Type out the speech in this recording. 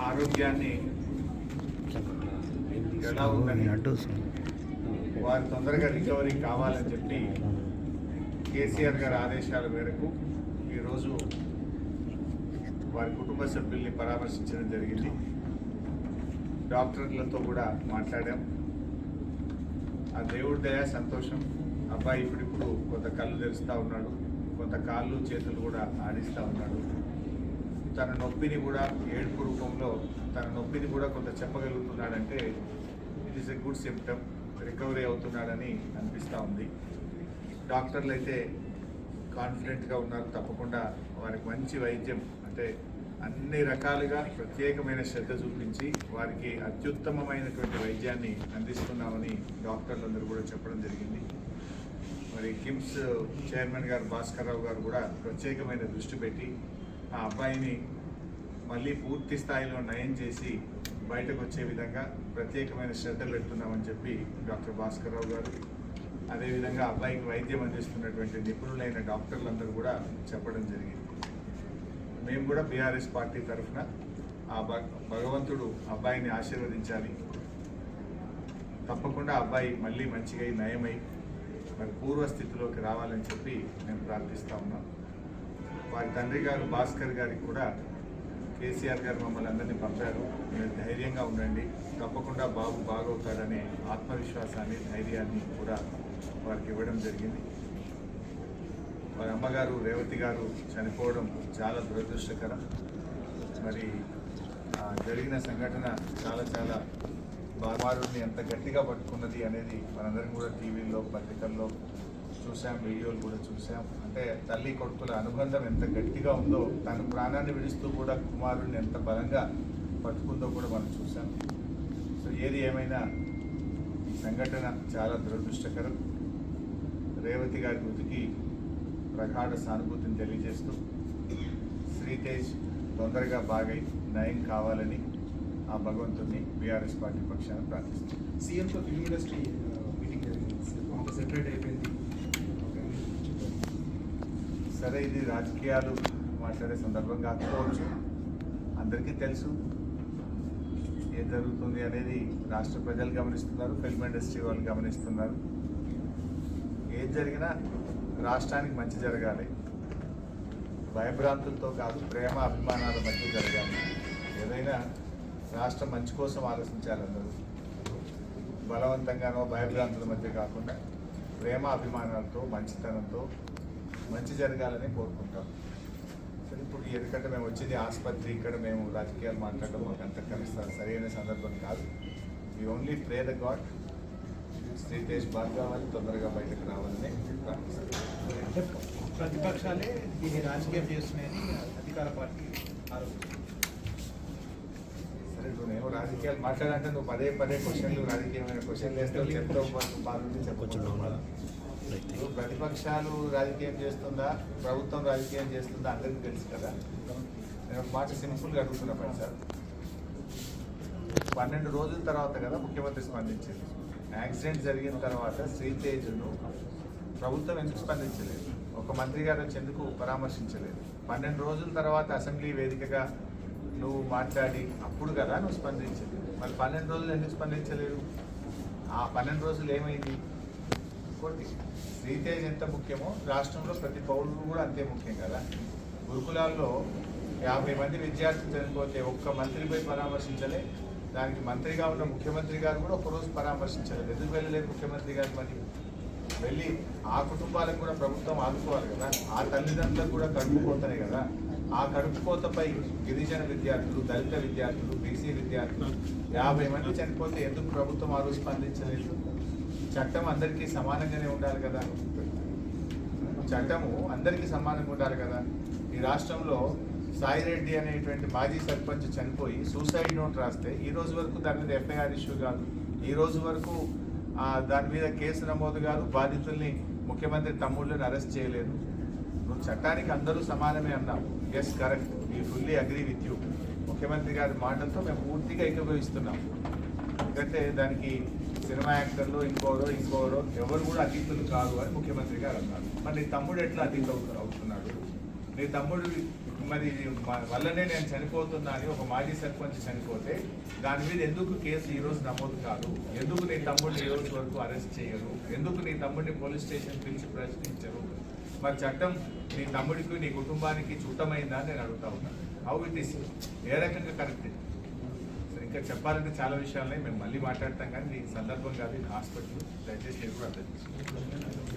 ఆరోగ్యాన్ని ఎలా ఉందని వారు తొందరగా రికవరీ కావాలని చెప్పి కేసీఆర్ గారి ఆదేశాల మేరకు ఈరోజు వారి కుటుంబ సభ్యుల్ని పరామర్శించడం జరిగింది. డాక్టర్లతో కూడా మాట్లాడాం. ఆ దేవుడి దయ సంతోషం. అబ్బాయి ఇప్పుడు కొంత కళ్ళు తెరుస్తూ ఉన్నాడు, కొంత కాళ్ళు చేతులు కూడా ఆడిస్తూ ఉన్నాడు. తన నొప్పిని కూడా ఏడుపు రూపంలో తన నొప్పిని కూడా కొంత చెప్పగలుగుతున్నాడంటే it is a good symptom. Recovery అవుతున్నాడని అనిపిస్తూ ఉంది. డాక్టర్లు అయితే కాన్ఫిడెంట్గా ఉన్నారు. తప్పకుండా వారికి మంచి వైద్యం అంటే అన్ని రకాలుగా ప్రత్యేకమైన శ్రద్ధ చూపించి వారికి అత్యుత్తమమైనటువంటి వైద్యాన్ని అందిస్తున్నామని డాక్టర్లందరూ కూడా చెప్పడం జరిగింది. మరి కిమ్స్ చైర్మన్ గారు భాస్కర్ రావు గారు కూడా ప్రత్యేకమైన దృష్టి పెట్టి ఆ అబ్బాయిని మళ్ళీ పూర్తి స్థాయిలో నయం చేసి బయటకు వచ్చే విధంగా ప్రత్యేకమైన శ్రద్ధ పెడుతున్నామని చెప్పి డాక్టర్ భాస్కర్ రావు గారు, అదేవిధంగా అబ్బాయికి వైద్యం అందిస్తున్నటువంటి నిపుణులైన డాక్టర్లందరూ కూడా చెప్పడం జరిగింది. మేము కూడా బీఆర్ఎస్ పార్టీ తరఫున ఆ భగవంతుడు అబ్బాయిని ఆశీర్వదించాలి. తప్పకుండా అబ్బాయి మళ్ళీ మంచిగా నయమై మరి పూర్వస్థితిలోకి రావాలని చెప్పి మేము ప్రార్థిస్తూ ఉన్నాం. వారి తండ్రి గారు భాస్కర్ గారికి కూడా కేసీఆర్ గారు మమ్మల్ని అందరినీ పంపారు. మీరు ధైర్యంగా ఉండండి, తప్పకుండా బాబు బాగవుతాడనే ఆత్మవిశ్వాసాన్ని ధైర్యాన్ని కూడా వారికి ఇవ్వడం జరిగింది. వారి అమ్మగారు రేవతి గారు చనిపోవడం చాలా దురదృష్టకరం. మరి జరిగిన సంఘటన చాలా వారిని ఎంత గట్టిగా పట్టుకున్నది అనేది మనందరం కూడా టీవీల్లో పత్రికల్లో చూసాం, వీడియోలు కూడా చూసాం. అంటే తల్లి కొడుకుల అనుబంధం ఎంత గట్టిగా ఉందో, తన ప్రాణాన్ని విడుస్తూ కూడా కుమారుడిని ఎంత బలంగా పట్టుకుందో కూడా మనం చూసాం. సో ఏది ఏమైనా ఈ సంఘటన చాలా దురదృష్టకరం. రేవతి గారి మృతికి ప్రగాఢ సానుభూతిని తెలియజేస్తూ శ్రీతేజ్ తొందరగా బాగై నయం కావాలని ఆ భగవంతుడిని బీఆర్ఎస్ పార్టీ పక్షాన ప్రార్థిస్తుంది. సీఎంతో ఫిల్మ్ ఇండస్ట్రీ మీటింగ్ జరిగింది, సెపరేట్ అయిపోయింది. సరే, ఇది రాజకీయాలు మాట్లాడే సందర్భం కాకపోవచ్చు. అందరికీ తెలుసు ఏం జరుగుతుంది అనేది. రాష్ట్ర ప్రజలు గమనిస్తున్నారు, ఫిల్మ్ ఇండస్ట్రీ వాళ్ళు గమనిస్తున్నారు. ఏం జరిగినా రాష్ట్రానికి మంచి జరగాలి, భయభ్రాంతులతో కాదు, ప్రేమ అభిమానాల మధ్య జరగాలి. ఏదైనా రాష్ట్రం మంచి కోసం ఆలోచించాలి. అందరూ బలవంతంగానో భయభ్రాంతుల మధ్య కాకుండా ప్రేమ అభిమానాలతో మంచితనంతో మంచి జరగాలని కోరుకుంటాం. సరే, ఇప్పుడు ఎందుకంటే మేము వచ్చేది ఆసుపత్రి, ఇక్కడ మేము రాజకీయాలు మాట్లాడడం మాకు అంత కలుస్తారు సరైన సందర్భం కాదు. We only pray the God Sritej బాగా కావాలి, తొందరగా బయటకు రావాలని ప్రార్థిస్తాం. ప్రతిపక్షాలే దీన్ని రాజకీయం చేస్తున్నాయని అధికార పార్టీ ఆరోపణ. సరే, నువ్వేమో రాజకీయాలు మాట్లాడాలంటే నువ్వు పదే క్వశ్చన్లు రాజకీయమైన క్వశ్చన్లు వేస్తావు, చెప్తావు, బాగుంది చెప్పచ్చు. ప్రతిపక్షాలు రాజకీయం చేస్తుందా, ప్రభుత్వం రాజకీయం చేస్తుందా అందరికీ తెలుసు కదా. నేను ఒక మాట సింపుల్గా అడుగుతున్నా సార్. 12 రోజుల తర్వాత కదా ముఖ్యమంత్రి స్పందించింది. యాక్సిడెంట్ జరిగిన తర్వాత శ్రీతేజ్ను ప్రభుత్వం ఎందుకు స్పందించలేదు? ఒక మంత్రి గారు వచ్చి ఎందుకు పరామర్శించలేదు? 12 రోజుల తర్వాత అసెంబ్లీ వేదికగా నువ్వు మాట్లాడి అప్పుడు కదా నువ్వు స్పందించింది. మరి 12 రోజులు ఎందుకు స్పందించలేదు? ఆ 12 రోజులు ఏమైంది? ఇంకోటి, శ్రీతేజ్ ఎంత ముఖ్యమో రాష్ట్రంలో ప్రతి పౌరుడు కూడా అంతే ముఖ్యం కదా. గురుకులాల్లో 50 మంది విద్యార్థులు చనిపోతే ఒక్క మంత్రిపై పరామర్శించలే. దానికి మంత్రిగా ఉన్న ముఖ్యమంత్రి గారు కూడా ఒకరోజు పరామర్శించలేదు. ఎందుకు వెళ్ళలేదు ముఖ్యమంత్రి గారు? మరి వెళ్ళి ఆ కుటుంబాలకు కూడా ప్రభుత్వం ఆదుకోవాలి కదా. ఆ తల్లిదండ్రులకు కూడా కడుపుకోతనే కదా. ఆ కడుపుకోతపై గిరిజన విద్యార్థులు, దళిత విద్యార్థులు, బీసీ విద్యార్థులు 50 మంది చనిపోతే ఎందుకు ప్రభుత్వం ఆ రోజు స్పందించలేదు? చట్టం అందరికీ సమానంగానే ఉండాలి కదా. చట్టము అందరికీ సమానంగా ఉండాలి కదా. ఈ రాష్ట్రంలో సాయిరెడ్డి అనేటువంటి మాజీ సర్పంచ్ చనిపోయి సూసైడ్ నోట్ రాస్తే ఈ రోజు వరకు దాని మీద ఎఫ్ఐఆర్ ఇష్యూ కాదు. ఈ రోజు వరకు దాని మీద కేసు నమోదు కాదు. బాధితుల్ని ముఖ్యమంత్రి తమ్ముళ్ళని అరెస్ట్ చేయలేదు. నువ్వు చట్టానికి అందరూ సమానమే అన్నావు. Yes, correct, we fully agree with you. ముఖ్యమంత్రి గారి మాటలతో మేము పూర్తిగా ఏకీభవిస్తున్నాం. ఎందుకంటే దానికి సినిమా యాక్టర్లు ఇంకోరో ఎవరు కూడా అతీతులు కాదు అని ముఖ్యమంత్రి గారు అన్నారు. మరి తమ్ముడు ఎట్లా అతీత అవుతున్నాడు? నీ తమ్ముడు మరి వల్లనే నేను చనిపోతున్నా అని ఒక మాజీ సర్పంచ్ చనిపోతే దాని మీద ఎందుకు కేసు ఈ రోజు నమోదు కాదు? ఎందుకు నీ తమ్ముడిని ఈ రోజు వరకు అరెస్ట్ చేయరు? ఎందుకు నీ తమ్ముడిని పోలీస్ స్టేషన్ పిలిచి ప్రశ్నించరు? మరి చట్టం నీ తమ్ముడికి నీ కుటుంబానికి చుట్టమైందా అని నేను అడుగుతా ఉన్నాను. హౌ ఇట్ ఈస్, ఏ రకంగా కరెక్ట్? ఇంకా చెప్పాలంటే చాలా విషయాలని మేము మళ్ళీ మాట్లాడతాం, కానీ ఈ సందర్భం కాదు, హాస్పిటల్ దయచేసి మీరు కూడా అర్థం చేసుకోండి.